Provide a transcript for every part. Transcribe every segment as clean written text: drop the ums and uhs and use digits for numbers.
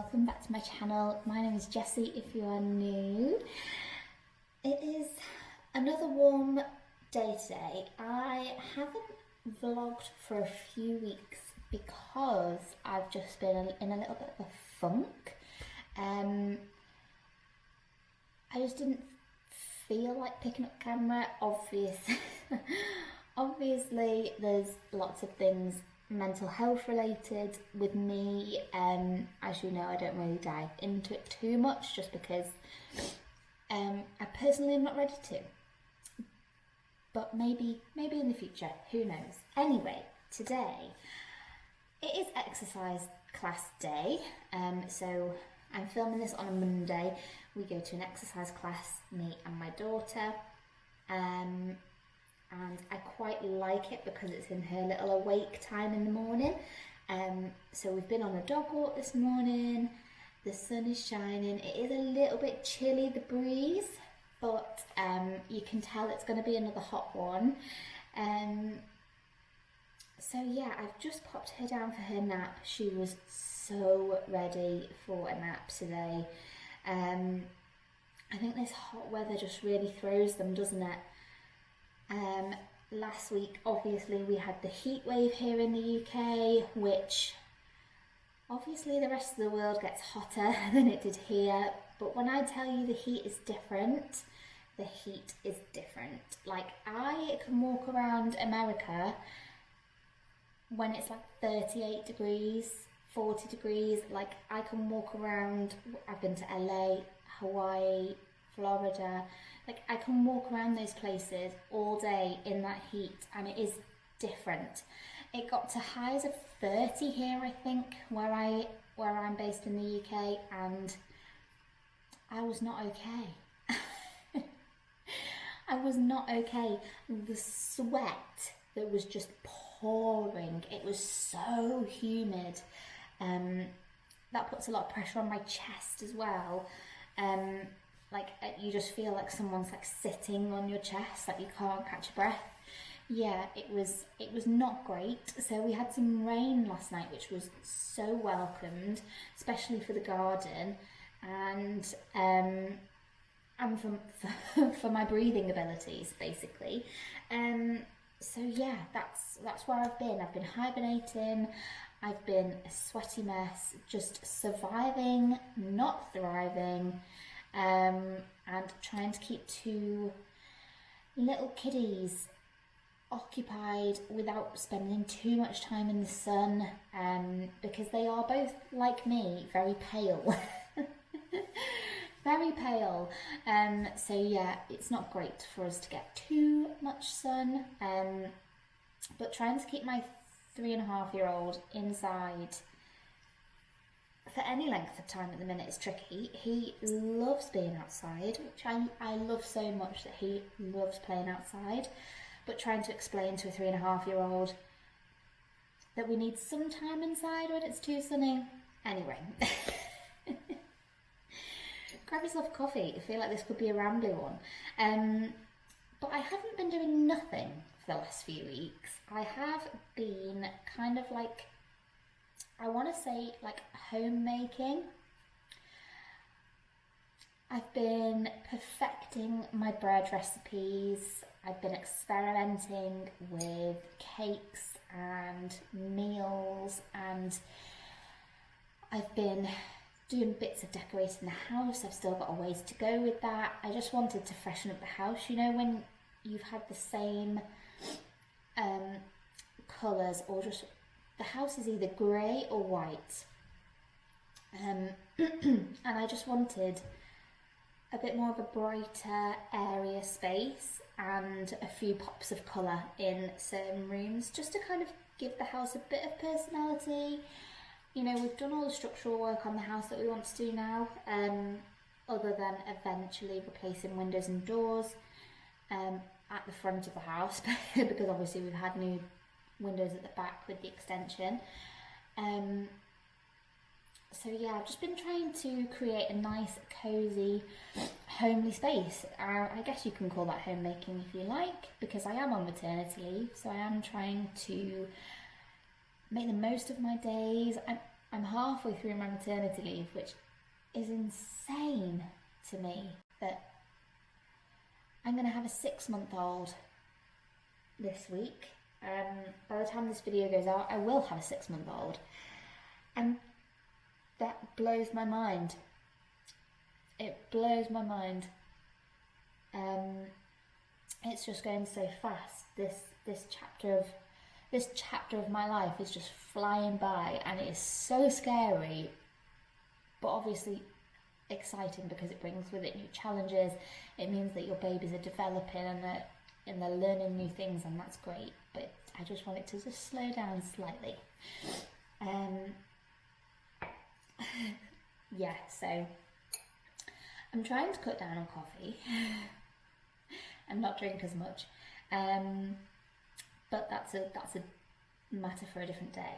welcome back to my channel. My name is Jessie if you are new. It is another warm day today. I haven't vlogged for a few weeks because I've just been in a little bit of a funk. I just didn't feel like picking up camera. Obviously there's lots of things mental health related with me. As you know, I don't really dive into it too much just because I personally am not ready to, but maybe in the future, who knows. Anyway, today it is exercise class day, so I'm filming this on a Monday. We go to an exercise class, me and my daughter, and I quite like it because it's in her little awake time in the morning. So we've been on a dog walk this morning, the sun is shining, it is a little bit chilly, the breeze, but you can tell it's going to be another hot one. So yeah, I've just popped her down for her nap. She was so ready for a nap today. I think this hot weather just really throws them, doesn't it? Last week, obviously, we had the heat wave here in the UK, which obviously the rest of the world gets hotter than it did here. But when I tell you the heat is different, the heat is different. Like, I can walk around America when it's like 38 degrees, 40 degrees. Like, I can walk around, I've been to LA, Hawaii, Florida. Like, I can walk around those places all day in that heat and it is different. It got to highs of 30 here, I think, where I'm based in the UK, and I was not okay. I was not okay. The sweat that was just pouring, it was so humid. That puts a lot of pressure on my chest as well. Like, you just feel like someone's like sitting on your chest, like you can't catch a breath. Yeah, it was not great. So we had some rain last night, which was so welcomed, especially for the garden and for my breathing abilities, basically. So yeah, that's where I've been. I've been hibernating. I've been a sweaty mess, just surviving, not thriving. And trying to keep two little kiddies occupied without spending too much time in the sun, because they are both, like me, very pale. Very pale. So yeah, it's not great for us to get too much sun, but trying to keep my 3.5-year-old inside for any length of time at the minute is tricky. He loves being outside, which I love so much, that he loves playing outside, but trying to explain to a 3.5-year-old that we need some time inside when it's too sunny. Anyway, grab yourself a coffee. I feel like this could be a rambly one. But I haven't been doing nothing for the last few weeks. I have been kind of like, I want to say, like, homemaking. I've been perfecting my bread recipes. I've been experimenting with cakes and meals, and I've been doing bits of decorating the house. I've still got a ways to go with that. I just wanted to freshen up the house. You know, when you've had the same colours, or just the house is either grey or white, and I just wanted a bit more of a brighter area space and a few pops of colour in certain rooms, just to kind of give the house a bit of personality. You know, we've done all the structural work on the house that we want to do now, other than eventually replacing windows and doors at the front of the house, because obviously we've had new windows at the back with the extension. So yeah, I've just been trying to create a nice, cosy, homely space. I guess you can call that homemaking if you like, because I am on maternity leave, so I am trying to make the most of my days. I'm halfway through my maternity leave, which is insane to me, that I'm going to have a 6-month-old this week. By the time this video goes out, I will have a 6-month-old. And that blows my mind. It blows my mind. It's just going so fast. This chapter of my life is just flying by, and it is so scary, but obviously exciting because it brings with it new challenges. It means that your babies are developing and they're learning new things, and that's great, but I just want it to just slow down slightly. Yeah, so I'm trying to cut down on coffee and not drink as much, but that's a matter for a different day.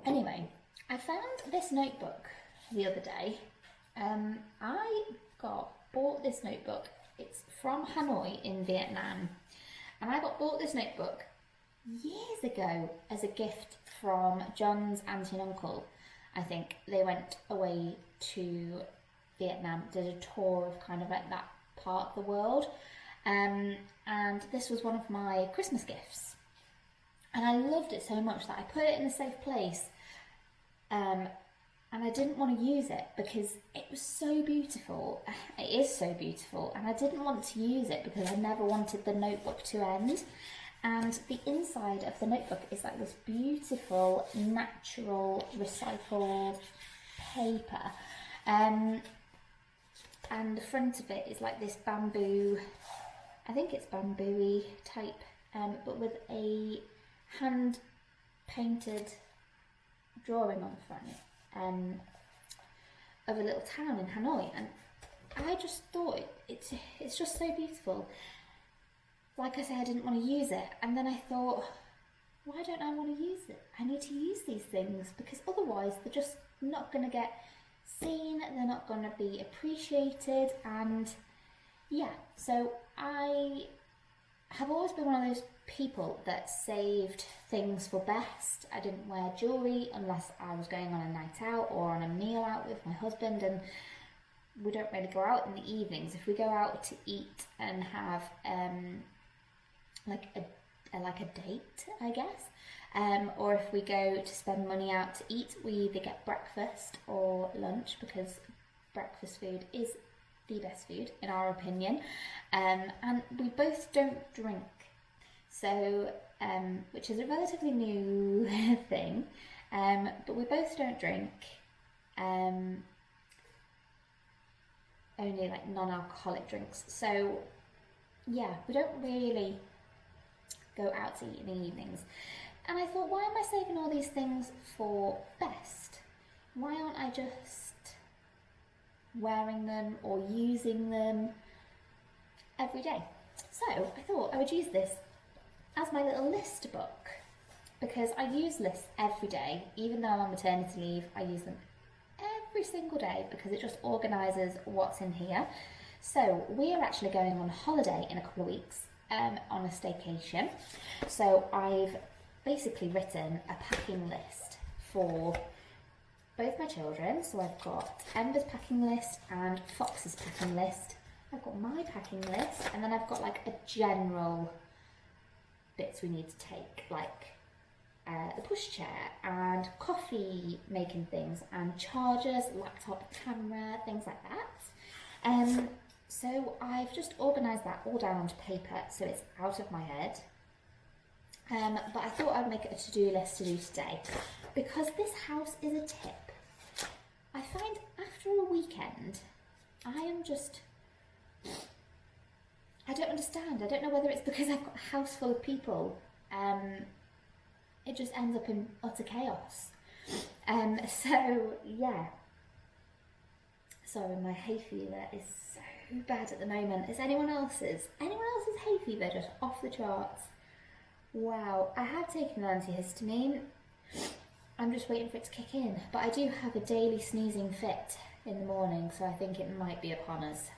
Anyway, I found this notebook the other day. I bought this notebook. It's from Hanoi in Vietnam, and I bought this notebook years ago as a gift from John's auntie and uncle. I think they went away to Vietnam, did a tour of kind of like that part of the world, and this was one of my Christmas gifts, and I loved it so much that I put it in a safe place, and I didn't want to use it because it was so beautiful. It is so beautiful, and I didn't want to use it because I never wanted the notebook to end. And the inside of the notebook is like this beautiful, natural, recycled paper. And the front of it is like this bamboo, I think it's bamboo-y type, but with a hand-painted drawing on the front of a little town in Hanoi. And I just thought it's just so beautiful. Like I say, I didn't want to use it, and then I thought, why don't I want to use it? I need to use these things because otherwise they're just not going to get seen, they're not going to be appreciated. And yeah, so I have always been one of those people that saved things for best. I didn't wear jewellery unless I was going on a night out or on a meal out with my husband, and we don't really go out in the evenings. If we go out to eat and have like a date, I guess, or if we go to spend money out to eat, we either get breakfast or lunch, because breakfast food is the best food in our opinion, and we both don't drink, so which is a relatively new thing, but we both don't drink, only like non-alcoholic drinks. So yeah, we don't really go out to eat in the evenings. And I thought, why am I saving all these things for best? Why aren't I just wearing them or using them every day? So I thought I would use this as my little list book, because I use lists every day. Even though I'm on maternity leave, I use them every single day because it just organises what's in here. So we are actually going on holiday in a couple of weeks, on a staycation. So I've basically written a packing list for both my children. So I've got Ember's packing list and Fox's packing list. I've got my packing list, and then I've got like a general bits we need to take, like the pushchair and coffee making things and chargers, laptop, camera, things like that. So I've just organised that all down onto paper so it's out of my head. But I thought I'd make it a to-do list to do today, because this house is a tip. I find after a weekend, I don't understand. I don't know whether it's because I've got a house full of people. It just ends up in utter chaos. So yeah. Sorry, my hay fever is so bad at the moment. Is anyone else's hay fever just off the charts? Wow, I have taken an antihistamine. I'm just waiting for it to kick in. But I do have a daily sneezing fit in the morning, so I think it might be upon us.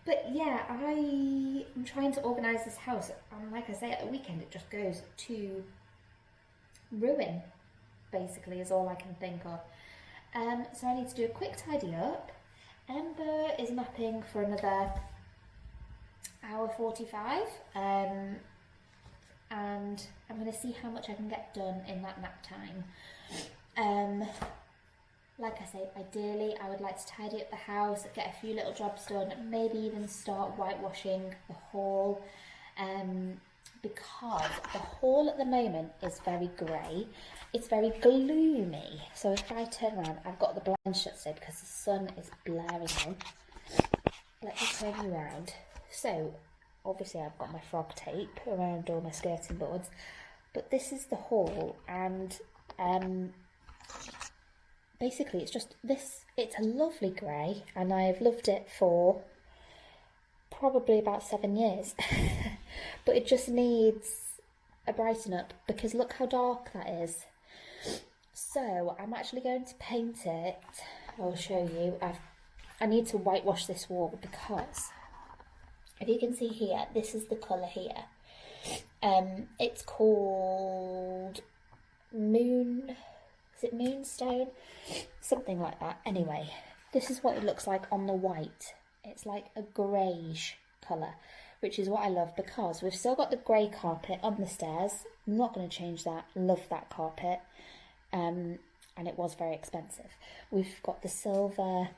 But yeah, I'm trying to organise this house, and like I say, at the weekend it just goes to ruin, basically, is all I can think of. So I need to do a quick tidy up. Ember is napping for another hour 45, and I'm going to see how much I can get done in that nap time. Like I say, ideally I would like to tidy up the house, get a few little jobs done, maybe even start whitewashing the hall, because the hall at the moment is very grey. It's very gloomy. So if I turn around, I've got the blinds shut today because the sun is blaring in. Let me turn you around. So obviously I've got my frog tape around all my skirting boards, but this is the hall, and basically it's just this, it's a lovely grey, and I've loved it for probably about 7 years. But it just needs a brighten up, because look how dark that is. So I'm actually going to paint it. I'll show you. I need to whitewash this wall, because if you can see here, this is the colour here. It's called Moon, is it Moonstone? Something like that. Anyway, this is what it looks like on the white. It's like a greyish colour, which is what I love, because we've still got the grey carpet on the stairs. I'm not going to change that. Love that carpet. And it was very expensive. We've got the silver,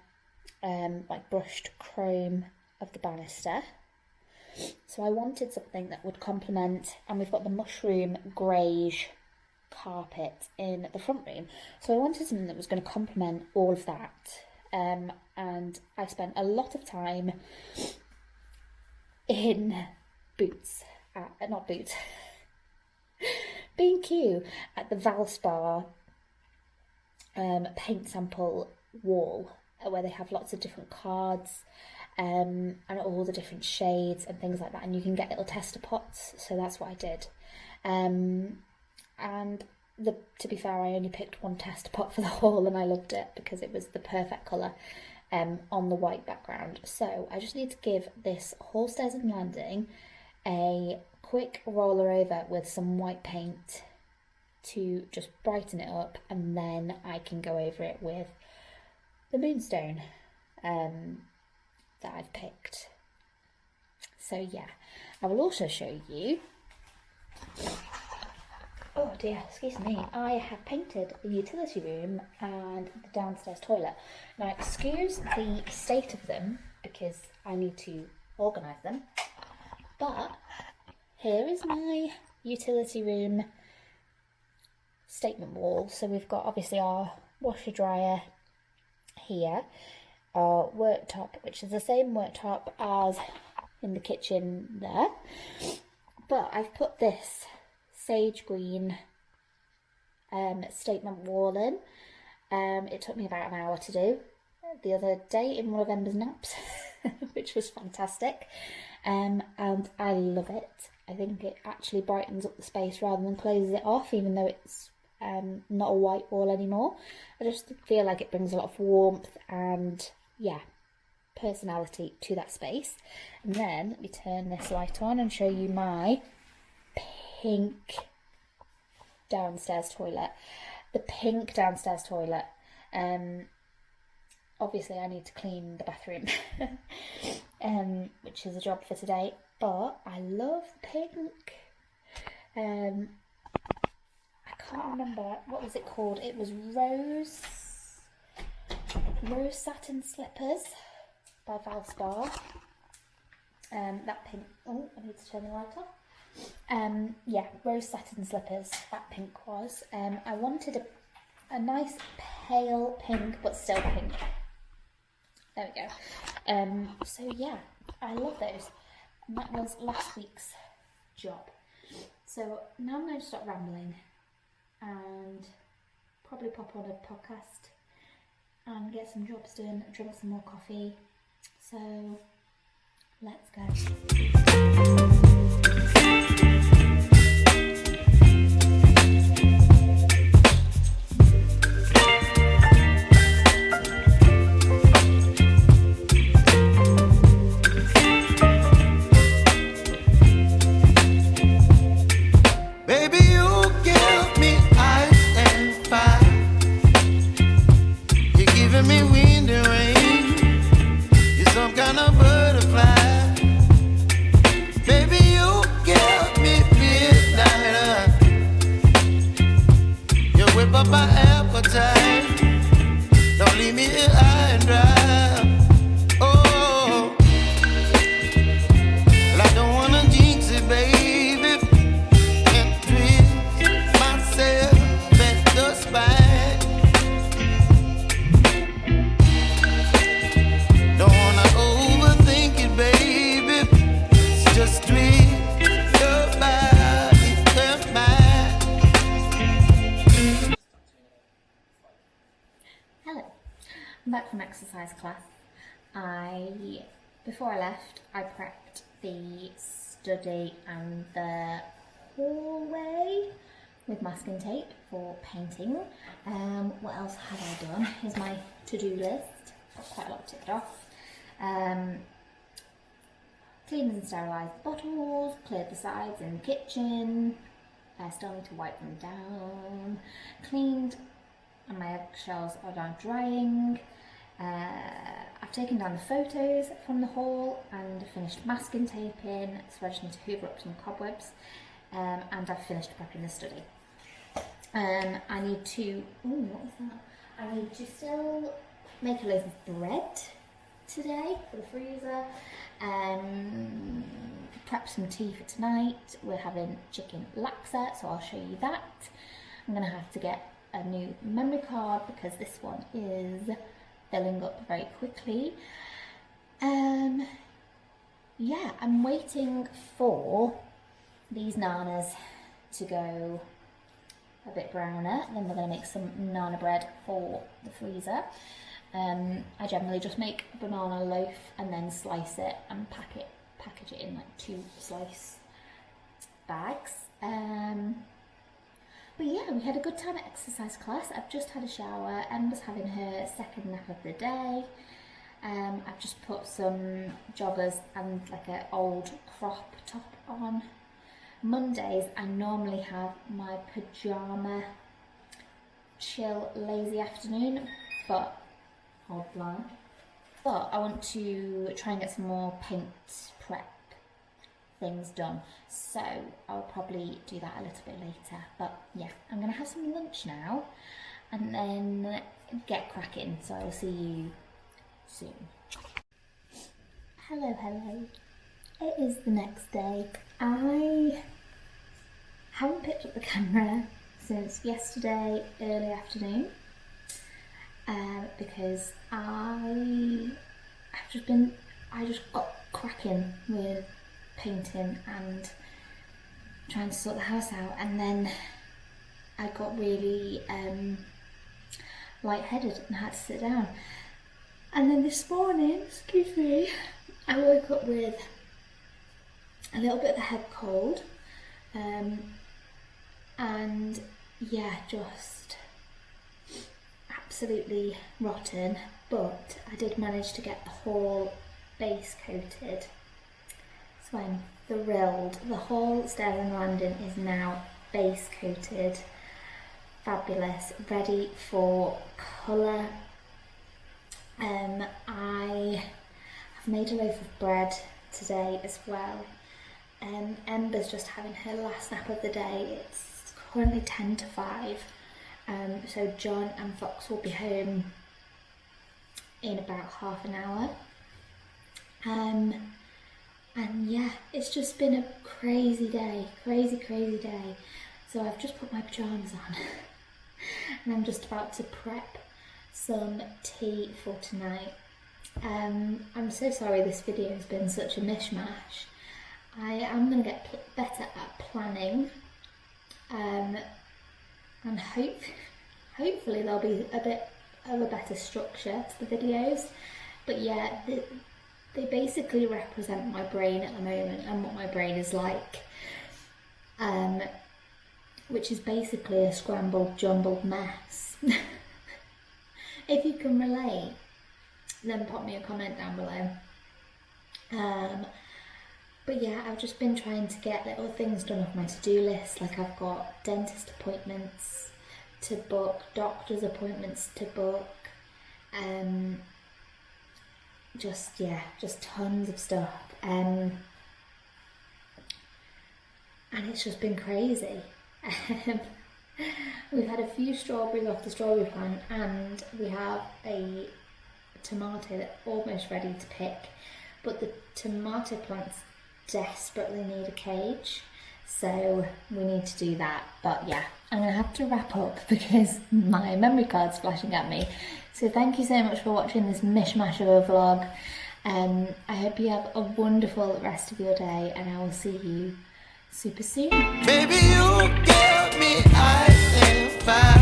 like brushed chrome of the banister. So I wanted something that would complement, and we've got the mushroom greyish carpet in the front room. So I wanted something that was going to complement all of that. And I spent a lot of time in Boots, not Boots, B&Q at the Valspar paint sample wall, where they have lots of different cards and all the different shades and things like that, and you can get little tester pots. So that's what I did. And to be fair, I only picked one tester pot for the hall, and I loved it because it was the perfect colour on the white background. So I just need to give this hall, stairs and landing a quick roller over with some white paint to just brighten it up, and then I can go over it with the Moonstone that I've picked. So yeah, I will also show you, oh dear, excuse me, I have painted the utility room and the downstairs toilet. Now excuse the state of them, because I need to organise them, but here is my utility room statement wall. So we've got obviously our washer dryer here, our worktop, which is the same worktop as in the kitchen there, but I've put this sage green statement wall in. It took me about an hour to do the other day in one of Ember's naps, which was fantastic, and I love it. I think it actually brightens up the space rather than closes it off, even though it's not a white wall anymore. I just feel like it brings a lot of warmth and, yeah, personality to that space. And then let me turn this light on and show you my pink downstairs toilet. The pink downstairs toilet. Obviously I need to clean the bathroom, which is a job for today, but I love pink. I can't remember, what was it called? It was Rose Satin Slippers by Valspar. That pink, oh, I need to turn the light off. Yeah, Rose Satin Slippers, that pink was. I wanted a nice pale pink, but still pink. There we go. So yeah, I love those. And that was last week's job. So now I'm going to stop rambling and probably pop on a podcast and get some jobs done, drink some more coffee. So let's go. just twist your body to mine. Hello, I'm back from exercise class. Before I left, I prepped the study and the hallway with masking tape for painting. What else have I done? Here's my to-do list. Got quite a lot ticked off. Cleaned and sterilised the bottles, cleared the sides in the kitchen. Still need to wipe them down. Cleaned, and my eggshells are now drying. I've taken down the photos from the haul and finished masking taping, so I just need to hoover up some cobwebs, and I've finished prepping the study. I need to, what was that? I need to still make a loaf of bread today for the freezer, prep some tea for tonight. We're having chicken laksa, so I'll show you that. I'm going to have to get a new memory card because this one is filling up very quickly. Yeah, I'm waiting for these nanas to go a bit browner, then we're going to make some nana bread for the freezer. I generally just make a banana loaf and then slice it and package it in like 2 slice bags. But yeah, we had a good time at exercise class. I've just had a shower. Ember's having her second nap of the day. I've just put some joggers and like an old crop top on. Mondays I normally have my pyjama chill lazy afternoon, but hold line. But I want to try and get some more paint prep things done, so I'll probably do that a little bit later. But yeah, I'm gonna have some lunch now and then get cracking, so I'll see you soon. Hello. It is the next day. I haven't picked up the camera since yesterday early afternoon because I just got cracking with painting and trying to sort the house out, and then I got really lightheaded and had to sit down. And then this morning, excuse me, I woke up with a little bit of a head cold, and yeah, just absolutely rotten, but I did manage to get the whole base coated, so I'm thrilled. The whole stairs and landing is now base coated, fabulous, ready for colour. I have made a loaf of bread today as well. Ember's just having her last nap of the day. It's currently 10 to 5, so John and Fox will be home in about half an hour. And yeah, it's just been a crazy day, crazy day. So I've just put my pyjamas on and I'm just about to prep some tea for tonight. I'm so sorry this video has been such a mishmash. I am going to get better at planning, and hopefully there'll be a bit of a better structure to the videos. But yeah, they basically represent my brain at the moment and what my brain is like, which is basically a scrambled, jumbled mess. If you can relate, then pop me a comment down below. But yeah, I've just been trying to get little things done off my to-do list. Like I've got dentist appointments to book, doctor's appointments to book, just tons of stuff. And it's just been crazy. We've had a few strawberries off the strawberry plant, and we have a tomato that's almost ready to pick, but the tomato plants desperately need a cage, so we need to do that. But yeah, I'm gonna have to wrap up because my memory card's flashing at me. So thank you so much for watching this mishmash of a vlog. I hope you have a wonderful rest of your day, and I will see you super soon. Baby, you give me ice and fire.